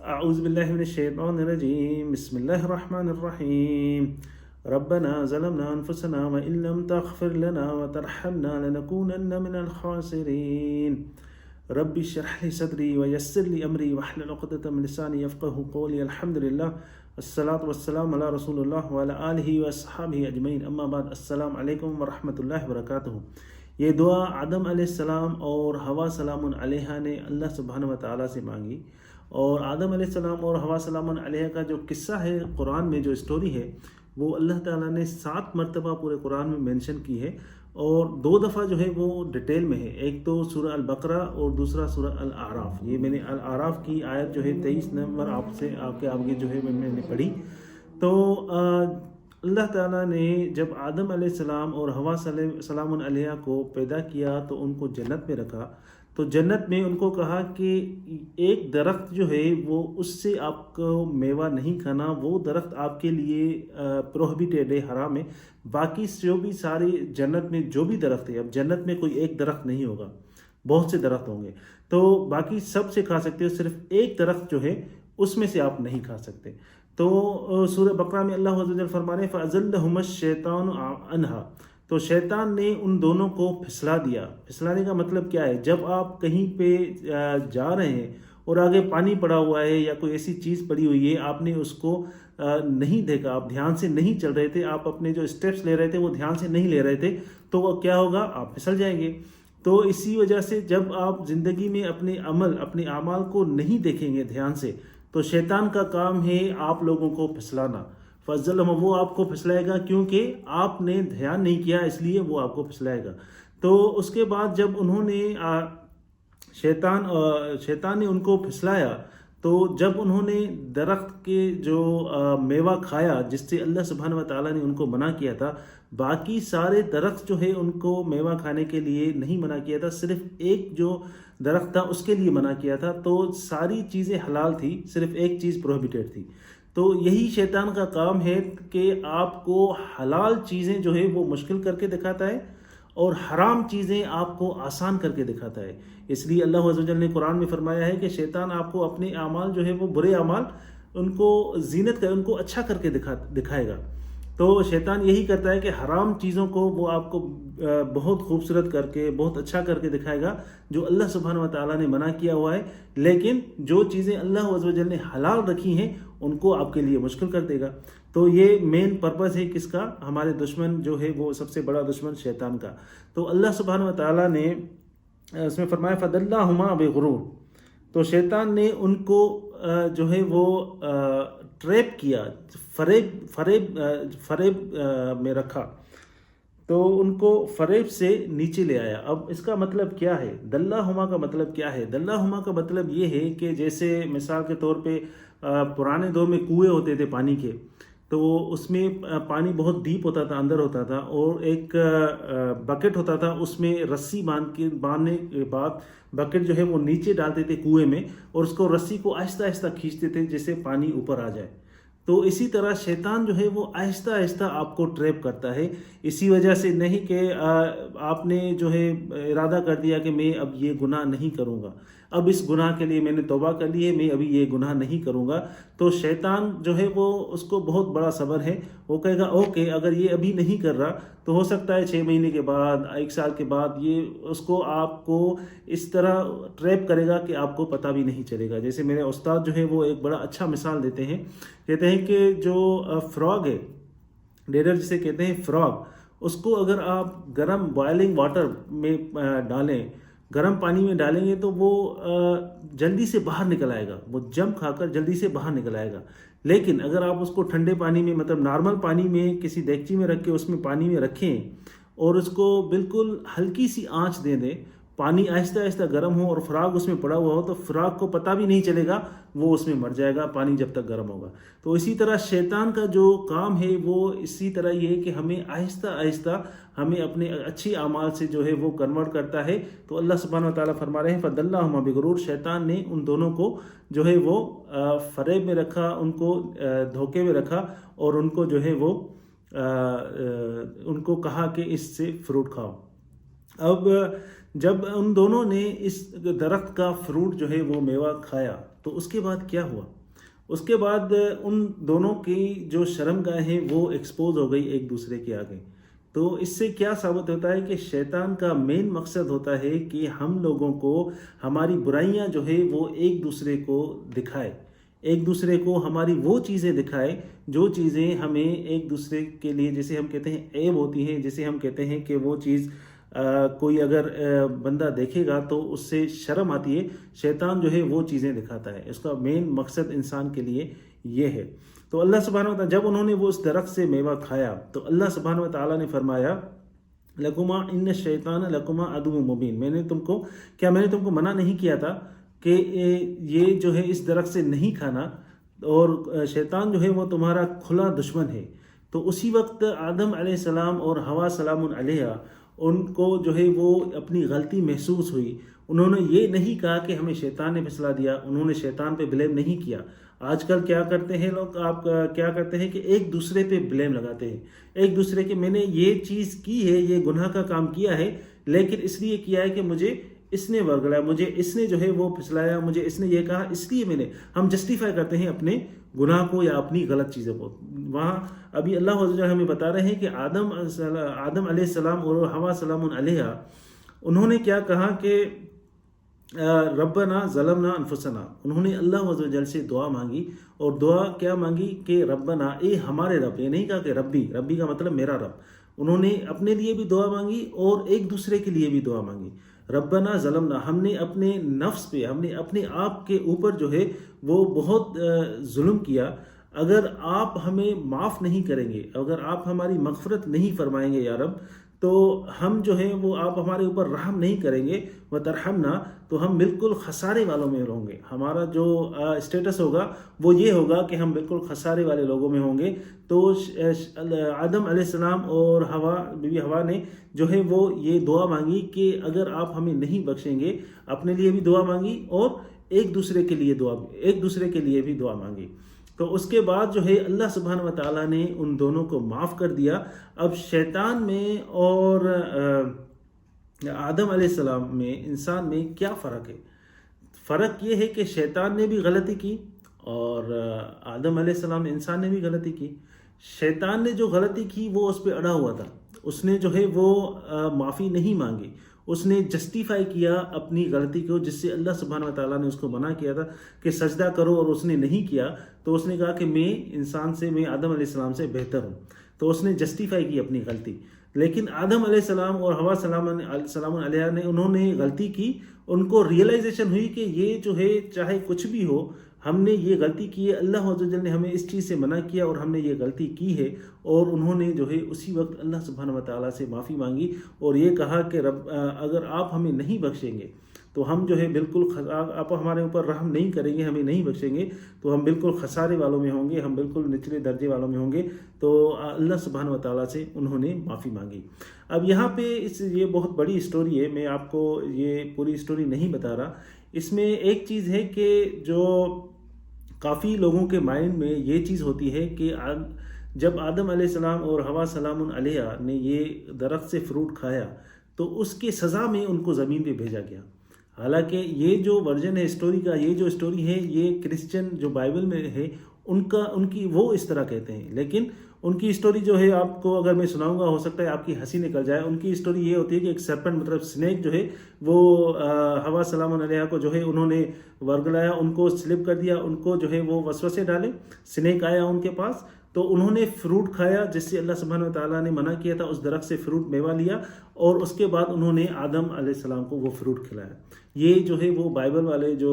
أعوذ بالله من الشيطان الرجيم بسم الله الرحمن الرحيم ربنا ظلمنا أنفسنا وإن لم تغفر لنا وترحمنا لنكونن من الخاسرين رب اشرح لي صدري ويسر لي أمري واحلل عقدة من لساني يفقهوا قولي الحمد لله الصلاة والسلام على رسول الله وعلى آله وأصحابه أجمعين أما بعد السلام علیکم ورحمۃ اللہ وبرکاتہ۔ یہ دعا آدم علیہ السلام اور حوا سلام علیہا نے اللہ سبحانہ و تعالیٰ سے مانگی، اور آدم علیہ السلام اور حوا سلام علیہ کا جو قصہ ہے قرآن میں، جو اسٹوری ہے، وہ اللہ تعالیٰ نے 7 مرتبہ پورے قرآن میں مینشن کی ہے، اور 2 دفعہ جو ہے وہ ڈیٹیل میں ہے۔ ایک تو سورہ البقرہ اور دوسرا سورہ الاعراف۔ یہ میں نے الاعراف کی آیت جو ہے 23 نمبر آپ کے آگے جو ہے میں نے پڑھی۔ تو اللہ تعالیٰ نے جب آدم علیہ السلام اور حوا سلام علیہ کو پیدا کیا تو ان کو جنت میں رکھا، تو جنت میں ان کو کہا کہ ایک درخت جو ہے وہ اس سے آپ کو میوہ نہیں کھانا، وہ درخت آپ کے لیے پروہیبیٹڈ ہے، حرام ہے۔ باقی جو بھی ساری جنت میں جو بھی درخت ہے، اب جنت میں کوئی ایک درخت نہیں ہوگا، بہت سے درخت ہوں گے، تو باقی سب سے کھا سکتے ہو، صرف ایک درخت جو ہے اس میں سے آپ نہیں کھا سکتے۔ تو سورہ بقرہ میں اللہ عز و جل فرما رہے ہیں فَأَزَلَّهُمَا الشَّيْطَانُ عَنْهَا، تو شیطان نے ان دونوں کو پھسلا دیا۔ پھسلانے کا مطلب کیا ہے؟ جب آپ کہیں پہ جا رہے ہیں اور آگے پانی پڑا ہوا ہے یا کوئی ایسی چیز پڑی ہوئی ہے، آپ نے اس کو نہیں دیکھا، آپ دھیان سے نہیں چل رہے تھے، آپ اپنے جو اسٹیپس لے رہے تھے وہ دھیان سے نہیں لے رہے تھے، تو وہ کیا ہوگا؟ آپ پھسل جائیں گے۔ تو اسی وجہ سے جب آپ زندگی میں اپنے اپنے اعمال کو نہیں دیکھیں گے دھیان سے، تو شیطان کا کام ہے آپ لوگوں کو پھسلانا۔ فضل وہ آپ کو پھسلائے گا، کیونکہ آپ نے دھیان نہیں کیا، اس لیے وہ آپ کو پھسلائے گا۔ تو اس کے بعد جب انہوں نے شیطان نے ان کو پھسلایا، تو جب انہوں نے درخت کے جو میوہ کھایا جس سے اللہ سبحانہ و تعالیٰ نے ان کو منع کیا تھا، باقی سارے درخت جو ہے ان کو میوہ کھانے کے لیے نہیں منع کیا تھا، صرف ایک جو درخت تھا اس کے لیے منع کیا تھا۔ تو ساری چیزیں حلال تھی، صرف ایک چیز پروہیبیٹڈ تھی۔ تو یہی شیطان کا کام ہے کہ آپ کو حلال چیزیں جو ہے وہ مشکل کر کے دکھاتا ہے، اور حرام چیزیں آپ کو آسان کر کے دکھاتا ہے۔ اس لیے اللہ عز و جل نے قرآن میں فرمایا ہے کہ شیطان آپ کو اپنے اعمال جو ہے وہ برے اعمال ان کو زینت کر، ان کو اچھا کر کے دکھائے گا۔ تو شیطان یہی کرتا ہے کہ حرام چیزوں کو وہ آپ کو بہت خوبصورت کر کے، بہت اچھا کر کے دکھائے گا جو اللہ سبحانہ و تعالیٰ نے منع کیا ہوا ہے، لیکن جو چیزیں اللہ عز و جل نے حلال رکھی ہیں ان کو آپ کے لیے مشکل کر دے گا۔ تو یہ مین پرپس ہے کس کا؟ ہمارے دشمن جو ہے وہ سب سے بڑا دشمن شیطان کا۔ تو اللہ سبحانہ و تعالیٰ نے اس میں فرمایا فَدَلَّاهُمَا بِغُرُورٍ، تو شیطان نے ان کو جو ہے وہ ٹریپ کیا، فریب میں رکھا، تو ان کو فریب سے نیچے لے آیا۔ اب اس کا مطلب کیا ہے؟ دلہما کا مطلب کیا ہے؟ دلہما کا مطلب یہ ہے کہ جیسے مثال کے طور پہ پرانے دور میں کنویں ہوتے تھے پانی کے، تو اس میں پانی بہت ڈیپ ہوتا تھا، اندر ہوتا تھا، اور ایک بکٹ ہوتا تھا، اس میں رسی باندھنے کے بعد بکٹ جو ہے وہ نیچے ڈالتے تھے کنویں میں، اور اس کو رسی کو آہستہ آہستہ کھینچتے تھے جیسے پانی اوپر آ جائے۔ تو اسی طرح شیطان جو ہے وہ آہستہ آہستہ آپ کو ٹریپ کرتا ہے، اسی وجہ سے نہیں کہ آپ نے جو ہے ارادہ کر دیا کہ میں اب یہ گناہ نہیں کروں گا، اب اس گناہ کے لیے میں نے توبہ کر لی ہے، میں ابھی یہ گناہ نہیں کروں گا۔ تو شیطان جو ہے وہ اس کو بہت بڑا صبر ہے، وہ کہے گا اوکے اگر یہ ابھی نہیں کر رہا تو ہو سکتا ہے 6 مہینے کے بعد، 1 سال کے بعد یہ اس کو آپ کو اس طرح ٹریپ کرے گا کہ آپ کو پتہ بھی نہیں چلے گا۔ جیسے میرے استاد جو ہے وہ ایک بڑا اچھا مثال دیتے ہیں، کہتے ہیں کہ جو فراگ ہے، ڈیڈر جسے کہتے ہیں فراگ، اس کو اگر آپ گرم بوائلنگ واٹر میں ڈالیں، گرم پانی میں ڈالیں گے تو وہ جلدی سے باہر نکل آئے گا، وہ جم کھا کر جلدی سے باہر نکل آئے گا۔ لیکن اگر آپ اس کو ٹھنڈے پانی میں، مطلب نارمل پانی میں، کسی دیگچی میں رکھ کے اس میں پانی میں رکھیں اور اس کو بالکل ہلکی سی آنچ دے دیں، پانی آہستہ آہستہ گرم ہو اور فراگ اس میں پڑا ہوا ہو، تو فراگ کو پتہ بھی نہیں چلے گا، وہ اس میں مر جائے گا پانی جب تک گرم ہوگا۔ تو اسی طرح شیطان کا جو کام ہے وہ اسی طرح یہ ہے کہ ہمیں آہستہ آہستہ ہمیں اپنے اچھی اعمال سے جو ہے وہ کنورٹ کرتا ہے۔ تو اللہ سبحانہ و تعالیٰ فرما رہے ہیں فَدَلَّاهُمَا بِغُرُورٍ، شیطان نے ان دونوں کو جو ہے وہ فریب میں رکھا، ان کو دھوکے میں رکھا، اور ان کو جو ہے وہ ان کو کہا کہ اس سے فروٹ کھاؤ۔ اب جب ان دونوں نے اس درخت کا فروٹ جو ہے وہ میوہ کھایا، تو اس کے بعد کیا ہوا؟ اس کے بعد ان دونوں کی جو شرمگاہیں وہ ایکسپوز ہو گئی ایک دوسرے کے آگے. تو اس سے کیا ثابت ہوتا ہے کہ شیطان کا مین مقصد ہوتا ہے کہ ہم لوگوں کو ہماری برائیاں جو ہے وہ ایک دوسرے کو دکھائے، ایک دوسرے کو ہماری وہ چیزیں دکھائے جو چیزیں ہمیں ایک دوسرے کے لیے، جسے ہم کہتے ہیں عیب ہوتی ہیں، جسے ہم کہتے ہیں کہ وہ چیز کوئی اگر بندہ دیکھے گا تو اس سے شرم آتی ہے. شیطان جو ہے وہ چیزیں دکھاتا ہے. اس کا مین مقصد انسان کے لیے یہ ہے. تو اللہ سبحانہ و تعالیٰ جب انہوں نے وہ اس درخت سے میوہ کھایا تو اللہ سبحانہ و تعالیٰ نے فرمایا لکما ان الشیطان لکما عدو مبین، میں نے تم کو منع نہیں کیا تھا کہ یہ جو ہے اس درخت سے نہیں کھانا، اور شیطان جو ہے وہ تمہارا کھلا دشمن ہے. تو اسی وقت آدم علیہ السلام اور حوا سلام علیہ ان کو جو ہے وہ اپنی غلطی محسوس ہوئی. انہوں نے یہ نہیں کہا کہ ہمیں شیطان نے پھسلا دیا، انہوں نے شیطان پہ بلیم نہیں کیا. آج کل کیا کرتے ہیں لوگ، آپ کیا کرتے ہیں کہ ایک دوسرے پہ بلیم لگاتے ہیں، ایک دوسرے کے میں نے یہ چیز کی ہے، یہ گناہ کا کام کیا ہے، لیکن اس لیے کیا ہے کہ مجھے اس نے ورگلایا، مجھے اس نے جو ہے وہ پھسلایا، مجھے اس نے یہ کہا، اس لیے ہم جسٹیفائی کرتے ہیں اپنے گناہ کو یا اپنی غلط چیزوں کو. وہاں ابھی اللہ عز و جل ہمیں بتا رہے ہیں کہ آدم علیہ السلام اور حوا سلام علیہ انہوں نے کیا کہا کہ ربنا ظلمنا انفسنا، انہوں نے اللہ عز و جل سے دعا مانگی. اور دعا کیا مانگی کہ ربنا، اے ہمارے رب، یہ نہیں کہا کہ ربی کا مطلب میرا رب. انہوں نے اپنے لیے بھی دعا مانگی اور ایک دوسرے کے لیے بھی دعا مانگی. ربنا ظلمنا، ہم نے اپنے نفس پہ، ہم نے اپنے آپ کے اوپر جو ہے وہ بہت ظلم کیا. اگر آپ ہمیں معاف نہیں کریں گے، اگر آپ ہماری مغفرت نہیں فرمائیں گے یا رب، تو ہم جو ہے وہ آپ ہمارے اوپر رحم نہیں کریں گے وترحمنا، تو ہم بالکل خسارے والوں میں ہوں گے. ہمارا جو اسٹیٹس ہوگا وہ یہ ہوگا کہ ہم بالکل خسارے والے لوگوں میں ہوں گے. تو آدم علیہ السلام اور بی بی حوا نے جو ہے وہ یہ دعا مانگی کہ اگر آپ ہمیں نہیں بخشیں گے، اپنے لیے بھی دعا مانگی اور ایک دوسرے کے لیے بھی دعا مانگی. تو اس کے بعد جو ہے اللہ سبحانہ و تعالیٰ نے ان دونوں کو معاف کر دیا. اب شیطان میں اور آدم علیہ السلام میں، انسان میں کیا فرق ہے؟ فرق یہ ہے کہ شیطان نے بھی غلطی کی اور آدم علیہ السلام انسان نے بھی غلطی کی. شیطان نے جو غلطی کی وہ اس پہ اڑا ہوا تھا، اس نے جو ہے وہ معافی نہیں مانگی، اس نے جسٹیفائی کیا اپنی غلطی کو، جس سے اللہ سبحانہ و تعالیٰ نے اس کو منع کیا تھا کہ سجدہ کرو، اور اس نے نہیں کیا. تو اس نے کہا کہ میں آدم علیہ السلام سے بہتر ہوں. تو اس نے جسٹیفائی کی اپنی غلطی. لیکن آدم علیہ السلام اور حوا سلام علیہ نے، انہوں نے غلطی کی، ان کو ریئلائزیشن ہوئی کہ یہ جو ہے چاہے کچھ بھی ہو، ہم نے یہ غلطی کی ہے، اللہ عز و جل نے ہمیں اس چیز سے منع کیا اور ہم نے یہ غلطی کی ہے. اور انہوں نے جو ہے اسی وقت اللہ سبحانہ و تعالیٰ سے معافی مانگی اور یہ کہا کہ رب، اگر آپ ہمیں نہیں بخشیں گے تو ہم جو ہے بالکل، آپ ہمارے اوپر رحم نہیں کریں گے، ہمیں نہیں بخشیں گے، تو ہم بالکل خسارے والوں میں ہوں گے، ہم بالکل نچلے درجے والوں میں ہوں گے. تو اللہ سبحانہ و تعالیٰ سے انہوں نے معافی مانگی. اب یہاں پہ یہ بہت بڑی اسٹوری ہے، میں آپ کو یہ پوری اسٹوری نہیں بتا رہا. اس میں ایک چیز ہے کہ جو کافی لوگوں کے مائنڈ میں یہ چیز ہوتی ہے کہ جب آدم علیہ السلام اور حوا سلام علیہ نے یہ درخت سے فروٹ کھایا تو اس کے سزا میں ان کو زمین پہ بھیجا گیا. حالانکہ یہ جو ورژن ہے اسٹوری کا، یہ جو اسٹوری ہے یہ کرسچن جو بائبل میں ہے ان کی وہ اس طرح کہتے ہیں. لیکن ان کی اسٹوری جو ہے، آپ کو اگر میں سناؤں گا ہو سکتا ہے آپ کی ہنسی نکل جائے. ان کی اسٹوری یہ ہوتی ہے کہ ایک سرپنٹ، مطلب سنیک جو ہے وہ حوا سلام علیہ کو جو ہے انہوں نے ورگلایا، ان کو سلپ کر دیا، ان کو جو ہے وہ وسوسے ڈالے. سنیک آیا ان کے پاس تو انہوں نے فروٹ کھایا جس سے اللہ سبحانہ و تعالیٰ نے منع کیا تھا. اس درخت سے فروٹ میوہ لیا اور اس کے بعد انہوں نے آدم علیہ السلام کو وہ فروٹ کھلایا. یہ جو ہے وہ بائبل والے جو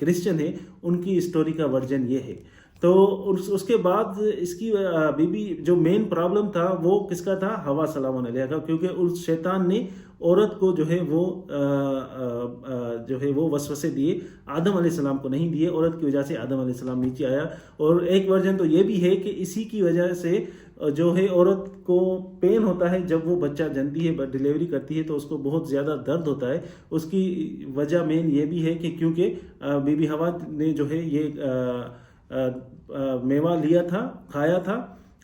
کرسچن ہیں ان کی اسٹوری کا ورژن یہ ہے. تو اس کے بعد اس کی بیوی جو مین پرابلم تھا وہ کس کا تھا؟ حوا سلام علیہ کا، کیونکہ اس شیطان نے عورت کو جو ہے وہ وسوسے دیے، آدم علیہ السلام کو نہیں دیے. عورت کی وجہ سے آدم علیہ السلام نیچے آیا. اور ایک ورژن تو یہ بھی ہے کہ اسی کی وجہ سے جو ہے عورت کو پین ہوتا ہے جب وہ بچہ جنتی ہے، ڈیلیوری کرتی ہے تو اس کو بہت زیادہ درد ہوتا ہے. اس کی وجہ مین یہ بھی ہے کہ کیونکہ بی بی حوا نے جو ہے یہ میوہ لیا تھا، کھایا تھا،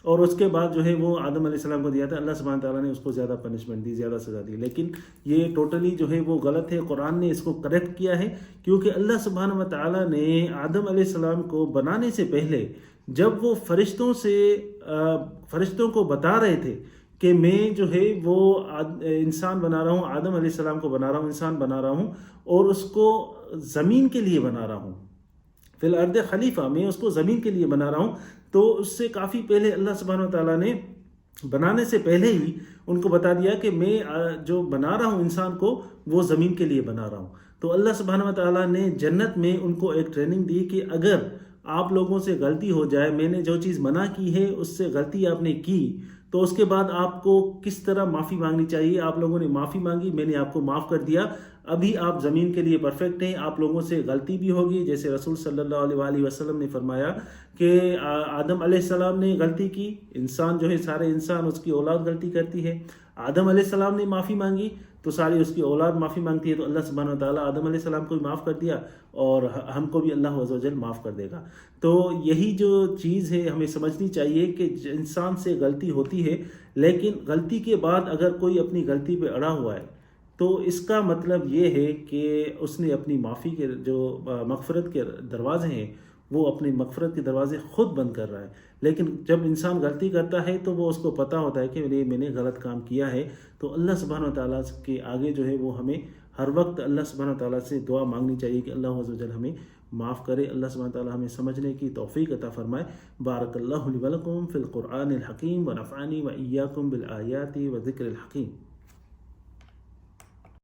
اور اس کے بعد جو ہے وہ آدم علیہ السلام کو دیا تھا، اللہ سبحانہ تعالیٰ نے اس کو زیادہ پنشمنٹ دی، زیادہ سزا دی، لیکن یہ ٹوٹلی جو ہے وہ غلط ہے۔ قرآن نے اس کو کریکٹ کیا ہے، کیونکہ اللہ سبحانہ تعالیٰ نے آدم علیہ السلام کو بنانے سے پہلے جب وہ فرشتوں کو بتا رہے تھے کہ میں جو ہے وہ انسان بنا رہا ہوں، آدم علیہ السلام کو بنا رہا ہوں، انسان بنا رہا ہوں، اور اس کو زمین کے لیے بنا رہا ہوں، فی الارض خلیفہ، میں اس کو زمین کے لیے بنا رہا ہوں، تو اس سے کافی پہلے اللہ سبحانہ تعالیٰ نے بنانے سے پہلے ہی ان کو بتا دیا کہ میں جو بنا رہا ہوں انسان کو، وہ زمین کے لیے بنا رہا ہوں۔ تو اللہ سبحانہ تعالیٰ نے جنت میں ان کو ایک ٹریننگ دی کہ اگر آپ لوگوں سے غلطی ہو جائے، میں نے جو چیز منع کی ہے اس سے غلطی آپ نے کی، تو اس کے بعد آپ کو کس طرح معافی مانگنی چاہیے۔ آپ لوگوں نے معافی مانگی، میں نے آپ کو معاف کر دیا، ابھی آپ زمین کے لیے پرفیکٹ ہیں۔ آپ لوگوں سے غلطی بھی ہوگی، جیسے رسول صلی اللہ علیہ وآلہ وسلم نے فرمایا کہ آدم علیہ السلام نے غلطی کی، انسان جو ہے سارے انسان، اس کی اولاد غلطی کرتی ہے۔ آدم علیہ السلام نے معافی مانگی تو ساری اس کی اولاد معافی مانگتی ہے، تو اللہ سبحانہ و تعالیٰ آدم علیہ السلام کو بھی معاف کر دیا اور ہم کو بھی اللہ عز و جل معاف کر دے گا۔ تو یہی جو چیز ہے ہمیں سمجھنی چاہیے کہ انسان سے غلطی ہوتی ہے، لیکن غلطی کے بعد اگر کوئی اپنی غلطی پہ اڑا ہوا ہے تو اس کا مطلب یہ ہے کہ اس نے اپنی معافی کے جو مغفرت کے دروازے ہیں، وہ اپنے مغفرت کے دروازے خود بند کر رہا ہے۔ لیکن جب انسان غلطی کرتا ہے تو وہ اس کو پتہ ہوتا ہے کہ میں نے غلط کام کیا ہے، تو اللہ سبحانہ تعالیٰ کے آگے جو ہے وہ ہمیں ہر وقت اللہ سبحانہ تعالیٰ سے دعا مانگنی چاہیے کہ اللہ عز و جل ہمیں معاف کرے، اللہ سبحانہ تعالیٰ ہمیں سمجھنے کی توفیق عطا فرمائے۔ بارک اللہ لی ولکم فی القرآن الحکیم ونفعنی وإیاکم بالآیات وذکر الحکیم۔